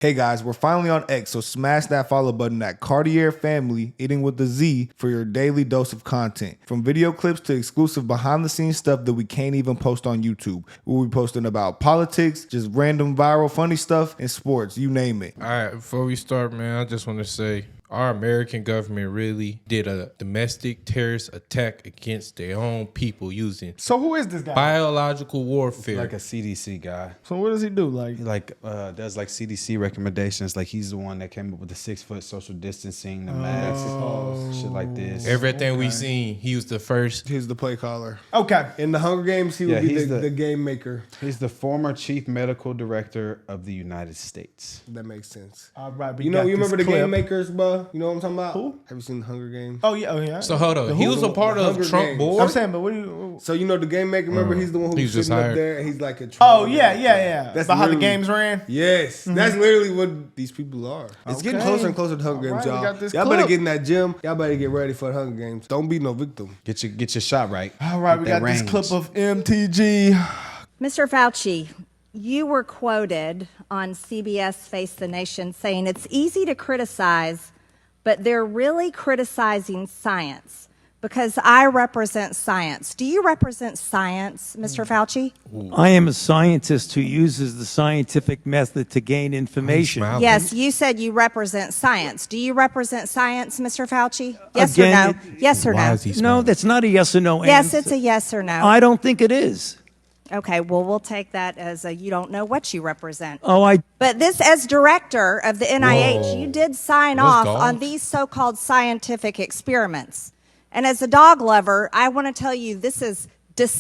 Hey guys, we're finally on X, so smash that follow button at Cartier Family, eating with the Z, for your daily dose of content. From video clips to exclusive behind the scenes stuff that we can't even post on YouTube. We'll be posting about politics, just random viral funny stuff, and sports, you name it. All right, before we start, man, I just want to say our American government really did a domestic terrorist attack against their own people using So who is this guy? biological warfare. Like a CDC guy. So what does he do? He does like CDC recommendations. Like he's the one that came up with the 6 foot social distancing, the masks, shit like this. Everything we seen, he was the first. He's the play caller. Okay. In the Hunger Games, he would be he's the game maker. He's the former chief medical director of the United States. That makes sense. All right, but You know, you remember the clip. game makers, bro? You know what I'm talking about? Who? Have you seen the Hunger Games? Oh yeah. So hold on, he was a part The of Hunger Trump Games. board. I'm saying, but what do you? So you know the game maker, remember? He's the one He's who's just sitting up hired. there and he's like a Oh troll. yeah. That's About how the literally- games ran. Yes, that's literally what these people are. It's getting Okay. closer and closer to Hunger Games, right, we y'all. got this Y'all better clip. get in that gym. Y'all better get ready for the Hunger Games. Don't be no victim. Get your shot right. All right, Get we that got this range. clip of MTG. Mr. Fauci, you were quoted on CBS Face the Nation saying it's easy to criticize, but they're really criticizing science because I represent science. Do you represent science, Mr. Fauci? I am a scientist who uses the scientific method to gain information. smiling. Yes, you said you represent science. Do you represent science, Mr. Fauci? Yes or Again, no? Yes or Why no? is he No, smiling? that's not a yes or no Yes, answer. it's a yes or no. I don't think it is. Okay, well, we'll take that as a you don't know what you represent. Oh, I But this, as director of the NIH, Whoa. you did sign Those off dogs? on these so-called scientific experiments. And as a dog lover, I want to tell you this is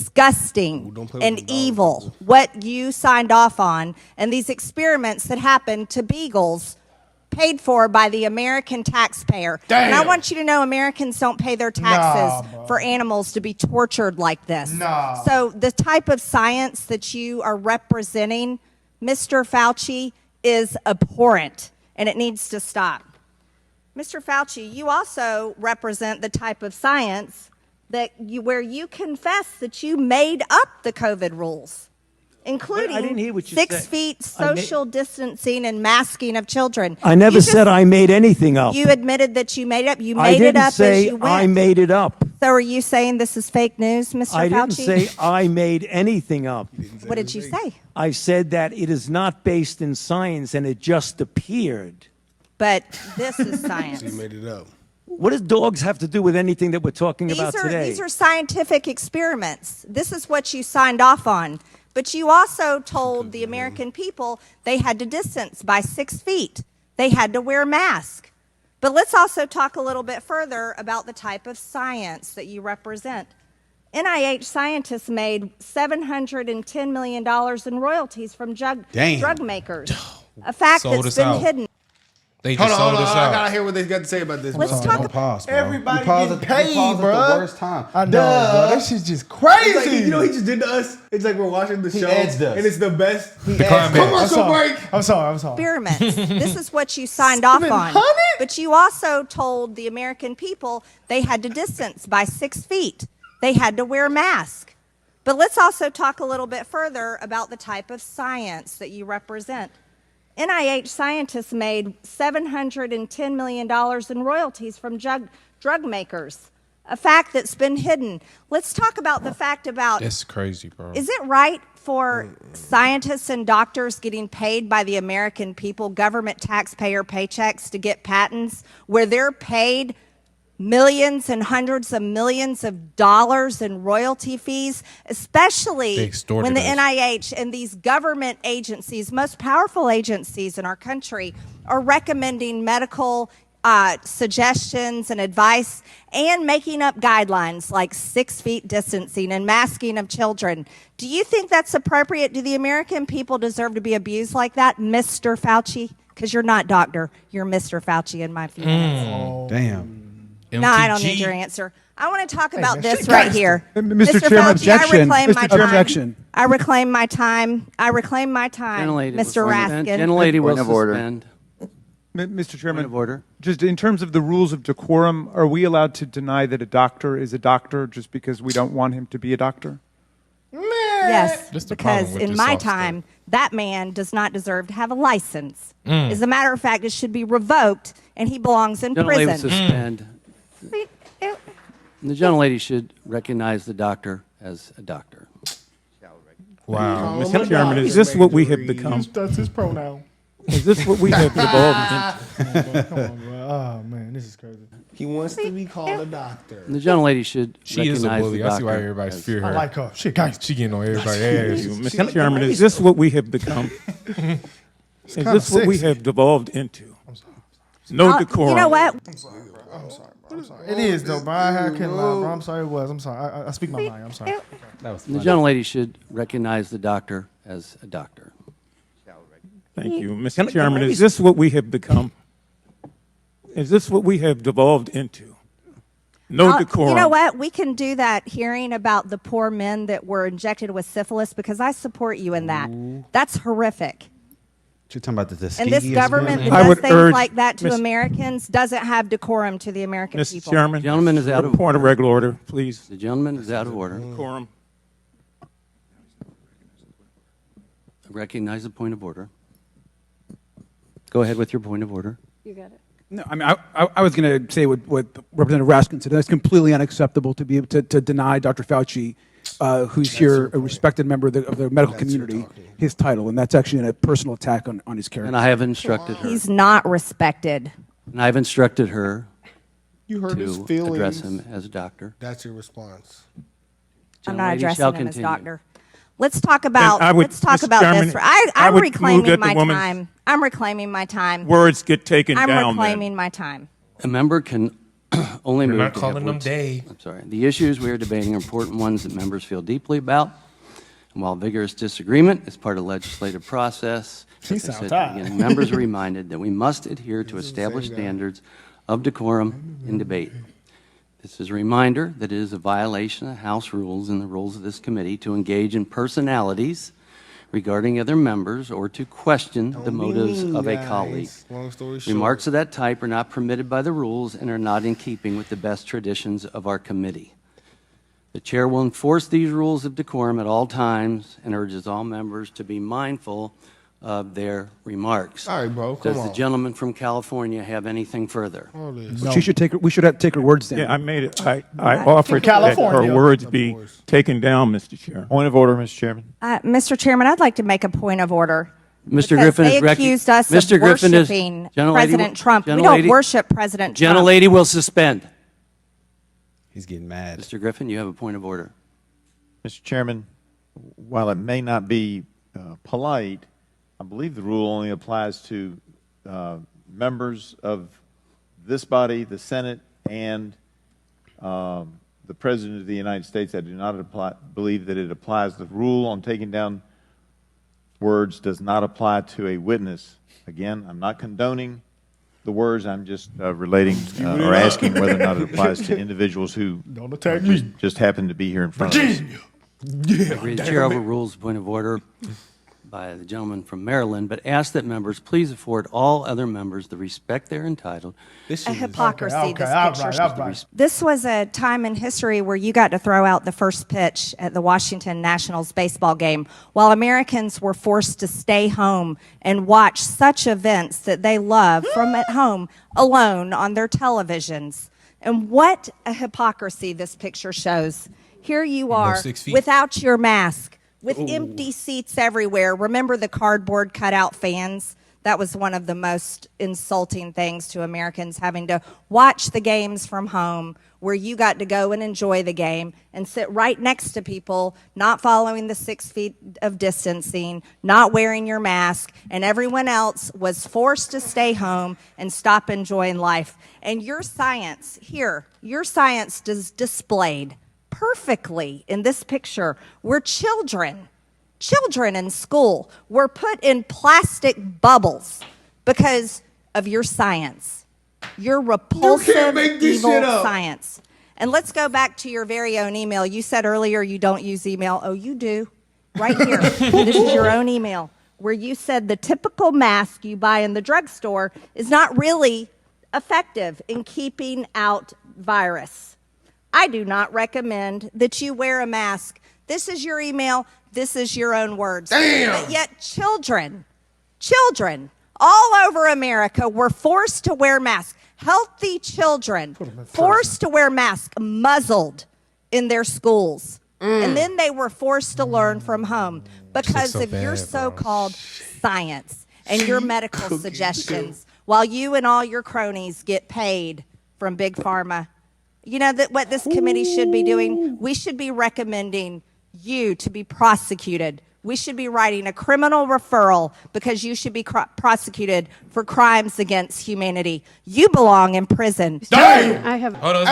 disgusting don't play with and them dogs. evil, what you signed off on, and these experiments that happened to beagles paid for by the American taxpayer. And I Damn. want you to know Americans don't pay their taxes Nah, bro. for animals to be tortured like this. Nah. So the type of science that you are representing, Mr. Fauci, is abhorrent, and it needs to stop. Mr. Fauci, you also represent the type of science that where you confess that you made up the COVID rules, including I didn't hear what you 6 said. feet I ma- social distancing and masking of children. I never You said I made anything up. You admitted that you made it up. You I made it didn't up say as you went. I made it up. So are you saying this is fake news, Mr. I Fauci? didn't say I made anything up. What did you say? I said that it is not based in science and it just appeared. But this is science. You made it up. What does dogs have to do with anything that we're talking about today? These are scientific experiments. This is what you signed off on. But you also told the American people they had to distance by 6 feet. They had to wear masks. But let's also talk a little bit further about the type of science that you represent. NIH scientists made $710 million in royalties from drug makers, a fact Sold that's us been out. hidden. They Hold just on, sold hold on. us I out. gotta hear what they got to say about this. Let's bro. talk Don't pause, bro. Everybody You paused getting at- you paid, paused bro. at the worst time. I know, Duh. bro. That shit's just It's crazy. like, you know what he just did to us? It's like we're watching the show, edged us. and it's the best. The climate. Commercial break. I'm sorry. Experiments. This is what you signed off on. 700? But you also told the American people they had to distance by 6 feet. They had to wear masks. But let's also talk a little bit further about the type of science that you represent. NIH scientists made $710 million in royalties from drug makers, a fact that's been hidden. Let's talk about the fact about That's crazy, bro. is it right for scientists and doctors getting paid by the American people, government taxpayer paychecks, to get patents where they're paid millions and hundreds of millions of dollars in royalty fees, They especially extorted when the us. NIH and these government agencies, most powerful agencies in our country, are recommending medical suggestions and advice and making up guidelines like 6 feet distancing and masking of children. Do you think that's appropriate? Do the American people deserve to be abused like that, Mr. Fauci? Because you're not doctor. You're Mr. Fauci in my few minutes. Damn. No, I don't MTG. need your answer. I want to talk about man, this shit right gangster. here. Mr. Chairman, Fauci, objection. I reclaim my Mr. Chairman, time. objection. I reclaim my time. I reclaim my time, Gentlelady will Mr. suspend. Raskin. Gentlelady will Point of order. suspend. Mr. Chairman, Point of order. just in terms of the rules of decorum, are we allowed to deny that a doctor is a doctor just because we don't want him to be a doctor? Yes, That's the because problem with in this my soft stuff. time, That man does not deserve to have a license. As a matter of fact, it should be revoked, and he belongs in Gentlelady will prison. suspend. The gentlelady should recognize the doctor as a doctor. Wow. Mr. Chairman, is this what we have become? That's his pronoun. Is this what we have evolved into? Come on, bro. Oh, man, this is crazy. He wants to be called a doctor. The gentlelady should She is a recognize bully. the I doctor. see why everybody as- fear her. I like her. Shit, guys. She getting on everybody's ass. Mr. Chairman, is this what we have become? Is this what we have devolved into? No decorum. You know what? I'm sorry. It is, though, bro. I can't lie, bro. I'm sorry it was. I'm sorry. I speak my mind. I'm sorry. That was The funny. gentlelady should recognize the doctor as a doctor. Thank you. Mr. Chairman, is this what we have become? Is this what we have devolved into? No decorum. You know what? We can do that hearing about the poor men that were injected with syphilis because I support you in that. That's horrific. You're talking about the Tuskegee And this as government well? that I does would things urge like that to Miss- Americans doesn't have decorum to the American Mr. people. Chairman. Gentleman is out of Point of regular order, please. The gentleman is out of order. Decorum. Recognize the point of order. Go ahead with your point of order. You got it. No, I mean, I was going to say what Representative Raskin said. That's completely unacceptable to be able to deny Dr. Fauci, who's here, a respected member of the medical community, his title. And that's actually a personal attack on his character. And I have instructed her. He's not respected. And I've instructed her You heard his to feelings. address him as a doctor. That's your response. I'm not Gentlelady shall addressing him as continue. doctor. Let's talk about I would- let's talk Mr. about Chairman, this. I I'm would move reclaiming that the my woman's time. I'm reclaiming my time. Words get taken I'm down. reclaiming my time. A member can only We're move not to calling have them words- Dave. I'm sorry. The issues we are debating are important ones that members feel deeply about. And while vigorous disagreement is part of the legislative process, as I sounds said tired. again, members are reminded that we must adhere to established standards of decorum in debate. This is a reminder that it is a violation of House rules and the rules of this committee to engage in personalities regarding other members or to question the motives of a colleague. Long story short. Remarks of that type are not permitted by the rules and are not in keeping with the best traditions of our committee. The chair will enforce these rules of decorum at all times and urges all members to be mindful of their remarks. All right, bro, come Does the on. gentleman from California have anything further? She should take. We should have to take her words down. Yeah, I made it. I offered that California. her words be taken down, Mr. Chair. Point of order, Mr. Chairman. Mr. Chairman, I'd like to make a point of order. Mr. Because Griffin they is accused us Mr. of Griffin is worshiping Gentlelady President will- Trump. We Gentlelady- don't worship President Trump. Gentlelady will suspend. He's getting mad. Mr. Griffin, you have a point of order. Mr. Chairman, while it may not be polite, I believe the rule only applies to members of this body, the Senate, and the President of the United States. I do not believe that it applies. The rule on taking down words does not apply to a witness. Again, I'm not condoning the words. I'm just relating or asking whether or not it applies to individuals who Don't attack me. just happen to be here in front of us. The chair overrules the point of order by the gentleman from Maryland, but ask that members please afford all other members the respect they're entitled. A hypocrisy. Okay, this all picture. right, all right. This was a time in history where you got to throw out the first pitch at the Washington Nationals baseball game while Americans were forced to stay home and watch such events that they love from at home alone on their televisions. And what a hypocrisy this picture shows. Here you are 6 feet. without your mask, with empty seats everywhere. Remember the cardboard cutout fans? That was one of the most insulting things to Americans, having to watch the games from home where you got to go and enjoy the game and sit right next to people not following the 6 feet of distancing, not wearing your mask, and everyone else was forced to stay home and stop enjoying life. And your science here, your science is displayed perfectly in this picture where children in school were put in plastic bubbles because of your science, your repulsive, evil science. And let's go back to your very own email. You said earlier you don't use email. Oh, you do. Right here. This is your own email where you said the typical mask you buy in the drugstore is not really effective in keeping out virus. I do not recommend that you wear a mask. This is your email. This is your own words. Damn. But yet children all over America were forced to wear masks. Healthy children forced to wear masks, muzzled in their schools. And then they were forced to learn from home because so of your bad, so-called science and your medical suggestions, while you and all your cronies get paid from Big Pharma. You know that what this committee should be doing? We should be recommending you to be prosecuted. We should be writing a criminal referral because you should be prosecuted for crimes against humanity. You belong in prison. Damn. I have. Hold on,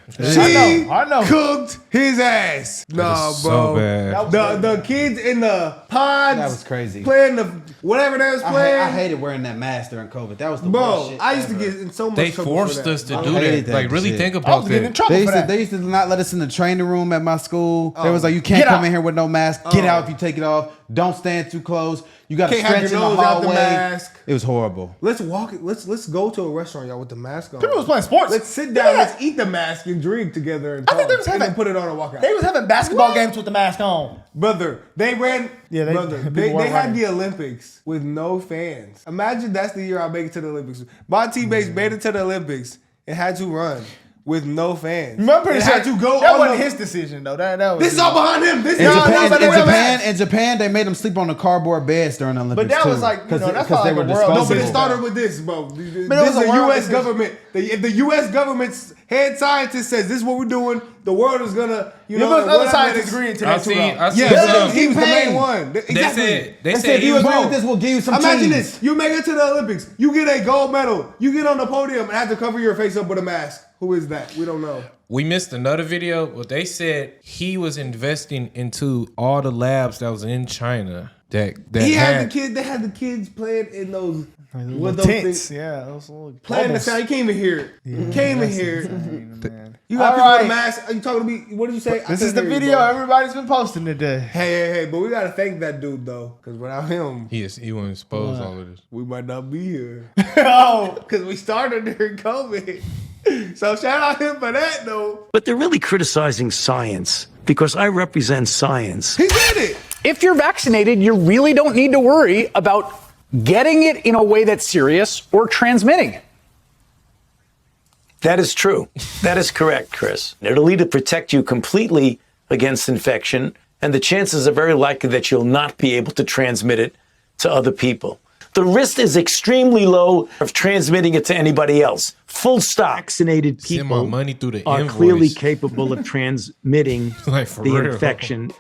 it's not done. She I know. cooked his ass. Nah, is bro. so bad. The kids in the pods. That was crazy. Playing the whatever they was playing. I hated wearing that mask during COVID. That was the Bro, worst shit I used to ever. get in so much They trouble forced for that. us to I do hated that. that Like, really shit. think I was about getting in that. trouble for that. They used to not let us in the training room at my school. They was like, you can't Get come out. in here with no mask. Get out if you take it off. Don't stand too close. You got to Can't have stretch in your the nose out the hallway. mask. It was horrible. Let's walk. Let's go to a restaurant, y'all, with the mask on. People was playing sports. Let's sit down. Let's eat the mask and drink together. And I think talk, they was and having- then put it on and walk out. They was having basketball games with the mask on. Brother, they ran. Yeah, they- brother, people they weren't had running. the Olympics with no fans. Imagine that's the year I make it to the Olympics. My teammates made it to the Olympics and had to run with no fans. I'm pretty They sure had to go. that on wasn't the- his decision though. That was This is all behind him. This In is Japan, they made them sleep on the cardboard beds during the Olympics. But that too, was like, you know, that's because probably they were like a world- No, but it disposable. started with this, bro. This it is was a the world U.S. decision. government. If the U.S. government's head scientist says this is what we're doing, the world is gonna, You know, know, other whatever scientists it is- agreeing to I that too. see. though. I see. Yeah, some. he was the T-Pain. main one. They said If you agree Bro, with this, we'll give you some Imagine cheese. this: you make it to the Olympics, you get a gold medal, you get on the podium and have to cover your face up with a mask. Who is that? We don't know. We missed another video. But they said he was investing into all the labs that was in China. That He had had the kids. They had the kids playing in those Little with those tents. things. Yeah, those little Playing the bubbles. sound. You can't even hear it. You can't even hear it. Man. You got All people with right. a mask. Are you talking to me? What did you say? I This couldn't is the hear you, video bro. everybody's been posting today. Hey, but we gotta thank that dude though, because without him, he won't expose all of this. we might not be here. Oh, Because we started during COVID. So shout out him for that though. But they're really criticizing science because I represent science. He did it. If you're vaccinated, you really don't need to worry about getting it in a way that's serious or transmitting it. That is true. That is correct, Chris. It'll either protect you completely against infection, and the chances are very likely that you'll not be able to transmit it to other people. The risk is extremely low of transmitting it to anybody else. Full stop. Vaccinated Send my people money through the are invoice. clearly capable of transmitting Like, for the real. infection.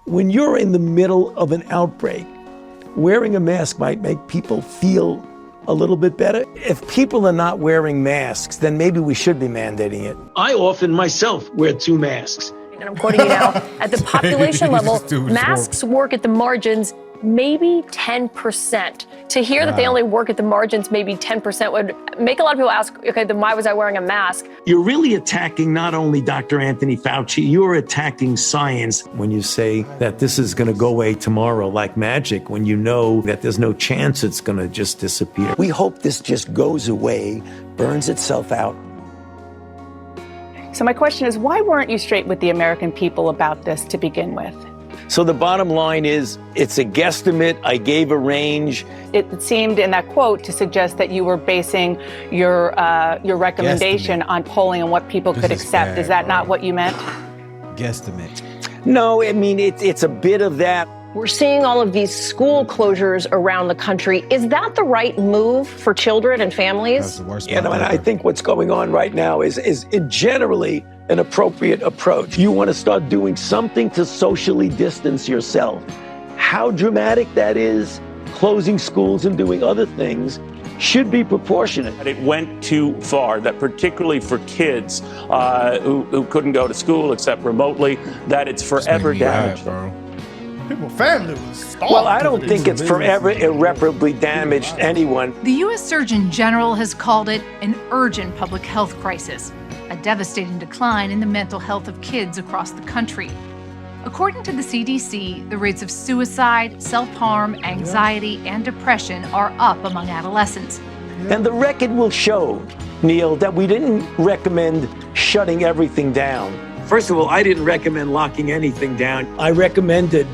When you're in the middle of an outbreak, wearing a mask might make people feel a little bit better. If people are not wearing masks, then maybe we should be mandating it. I often myself wear 2 masks. And I'm quoting you now, at the population level, This dude is masks work at the margins maybe 10%. To hear that they only work at the margins maybe 10% would make a lot of people ask, okay, then why was I wearing a mask? You're really attacking not only Dr. Anthony Fauci, you're attacking science when you say that this is going to go away tomorrow like magic, when you know that there's no chance it's going to just disappear. We hope this just goes away, burns itself out. So my question is, why weren't you straight with the American people about this to begin with? So the bottom line is, it's a guesstimate. I gave a range. It seemed in that quote to suggest that you were basing your recommendation on polling and what people could is accept. bad, Is that bro. not what you meant? Guesstimate. No, I mean, it's a bit of that. We're seeing all of these school closures around the country. Is that the right move for children and That's families? the worst You part know, and ever. I think what's going on right now is generally an appropriate approach. You want to start doing something to socially distance yourself. How dramatic that is, closing schools and doing other things, should be proportionate. It went too far, that particularly for kids who couldn't go to school except remotely, that it's forever damaged. bro. People's family was starved. Well, I don't think it's forever irreparably damaged anyone. The U.S. Surgeon General has called it an urgent public health crisis, a devastating decline in the mental health of kids across the country. According to the CDC, the rates of suicide, self-harm, anxiety, and depression are up among adolescents. And the record will show, Neil, that we didn't recommend shutting everything down. First of all, I didn't recommend locking anything down. I recommended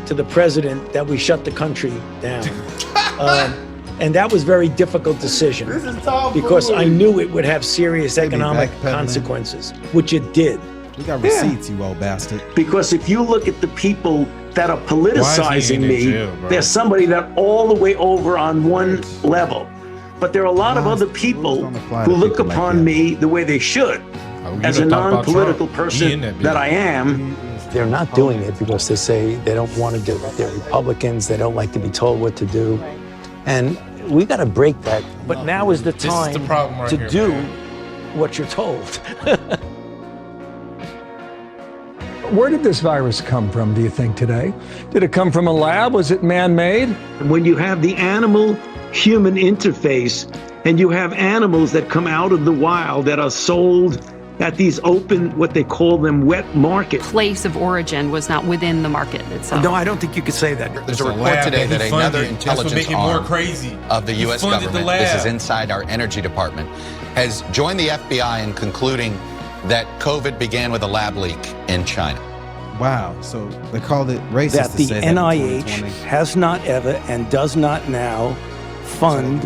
to the president that we shut the country down. And that was a very difficult decision because I knew it would have serious economic consequences, which it did. We got receipts, you old bastard. Because if you look at the people that are politicizing me, jail, there's somebody that all the way over on one level. But there are a lot of other people who look upon me the way they should. As a non-political person that I am. They're not doing it because they say they don't want to do it. They're Republicans. They don't like to be told what to do. And we got to break that. But now is the time to do what you're told. Where did this virus come from, do you think, today? Did it come from a lab? Was it man-made? When you have the animal-human interface and you have animals that come out of the wild that are sold at these open, what they call them, wet markets. Place of origin was not within the market itself. No, I don't think you could say that. There's a report today that another intelligence arm of the U.S. government, this is inside our energy department, has joined the FBI in concluding that COVID began with a lab leak in China. Wow, so they called it racist. That the NIH has not ever and does not now fund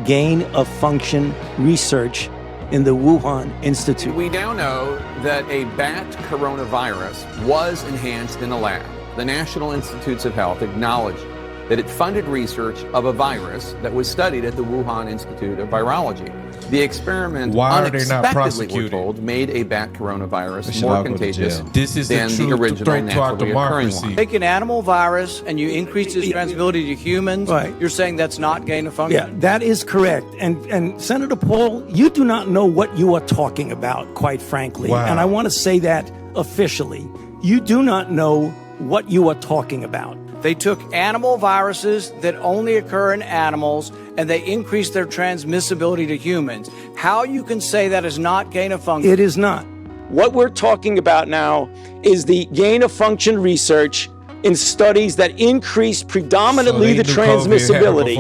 gain-of-function research in the Wuhan Institute. We now know that a bat coronavirus was enhanced in a lab. The National Institutes of Health acknowledged that it funded research of a virus that was studied at the Wuhan Institute of Virology. The experiment unexpectedly, we're told, made a bat coronavirus more contagious than the original naturally occurring one. Take an animal virus and you increase its transmissibility to humans, you're saying that's not gain of function? Yeah, that is correct. And Senator Paul, you do not know what you are talking about, quite frankly. Wow. And I want to say that officially. You do not know what you are talking about. They took animal viruses that only occur in animals and they increased their transmissibility to humans. How you can say that is not gain of function? It is not. What we're talking about now is the gain of function research in studies that increase predominantly the transmissibility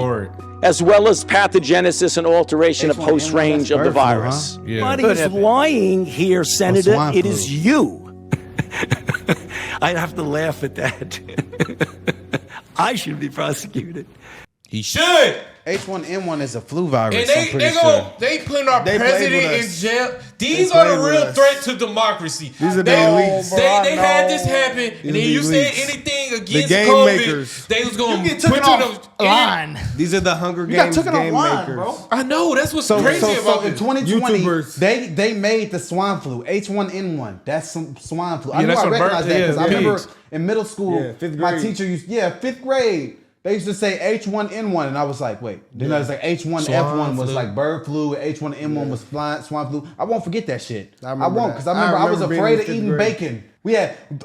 as well as pathogenesis and alteration of host range of the virus. Nobody's lying here, Senator. It is you. I'd have to laugh at that. I should be prosecuted. He should. H1N1 is a flu virus. And they putting our They president played with in us. jail. These They are the played with real us. threat to democracy. These are the they elites. They had this happen, and then are you the said elites. anything The against game COVID, makers. they was going You to get put taken you off line. These are the Hunger You got Games taken game offline, makers. bro. I know, that's what's crazy so about in this. 2020, YouTubers. they made the swine flu, H1N1. That's some swine flu. I Yeah, knew that's I what recognized that because I remember pigs. in middle school, Yeah, fifth my grade. teacher used, 5th grade. They used to say H1N1, and I was like, wait. Then I was like H1F1 Swine was flu. like bird flu, H1N1 was swine flu. I won't forget that shit. I won't, because I that. remember I was being afraid in of fifth eating grade. bacon.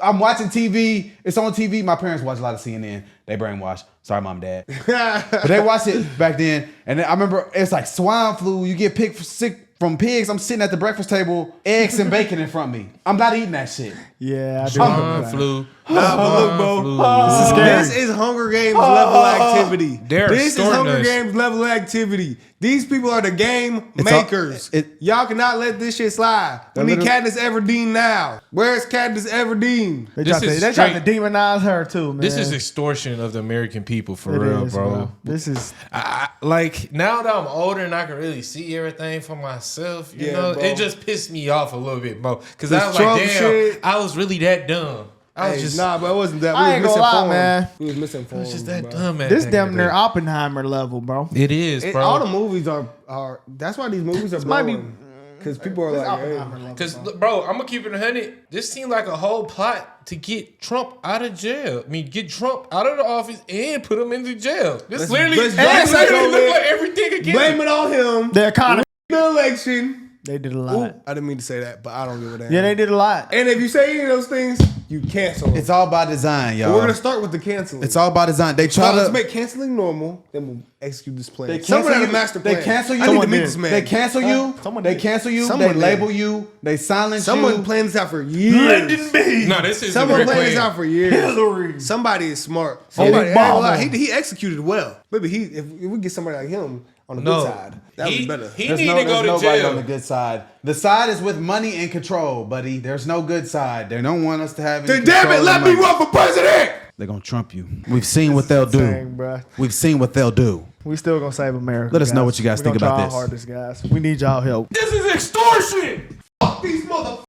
I'm watching TV. It's on TV. My parents watch a lot of CNN. They brainwashed. Sorry, mom, dad. But they watched it back then, and then I remember it's like swine flu. You get sick from pigs. I'm sitting at the breakfast table, eggs and bacon in front of me. I'm not eating that shit. Yeah, I do. Swine flu. Nah, but look, bro. This is This is Hunger Games level activity. They're This is extorting Hunger us. Games level activity. These people are the game makers. Y'all cannot let this shit slide. We need Katniss Everdeen now. Where's Katniss Everdeen? They tried to demonize her too, man. This is extortion of the American people for It real, is, bro. This is like now that I'm older and I can really see everything for myself, you know, bro. it just pissed me off a little bit more because This I was Trump like, damn, shit. I was really that dumb. I was just nah, but it wasn't that. I ain't gonna lie, man. We was misinformed. I was just that dumb. At this the end damn of the near day. Oppenheimer level, bro. It is, bro. All the movies are. That's why these movies are might be- blowing. Because people are like, hey. Because, bro, I'm going to keep it 100. This seemed like a whole plot to get Trump out of jail. I mean, get Trump out of the office and put him into jail. This literally look like everything again. Blame it on him. The economy. The election. They did a lot. I didn't mean to say that, but I don't give a damn. Yeah, they did a lot. And if you say any of those things, you cancel them. It's all by design, y'all. We're going to start with the canceling. It's all by design. They try Let's to make canceling normal, then we'll execute this plan. They Someone cancel had a you. master plan. They cancel you. I need to meet this man. They cancel you. They cancel you. They label you. They silence you. Someone planned this out for years. No, this is Someone planned this out for years. Somebody is smart. Somebody, he executed well. Maybe if we get somebody like him, On the No. good side. That was better. He There's need to go to nobody jail. on the good side. The side is with money and control, buddy. There's no good side. They don't want us to have any Then damn control it, of let me money. run for president. They're gonna Trump you. We've seen what they'll do. insane, bruh. We've seen what they'll do. We still gonna save America. Let us know guys. what you guys We think gonna about try this. our hardest, guys. We need y'all help. This is extortion. Fuck these motherfuckers.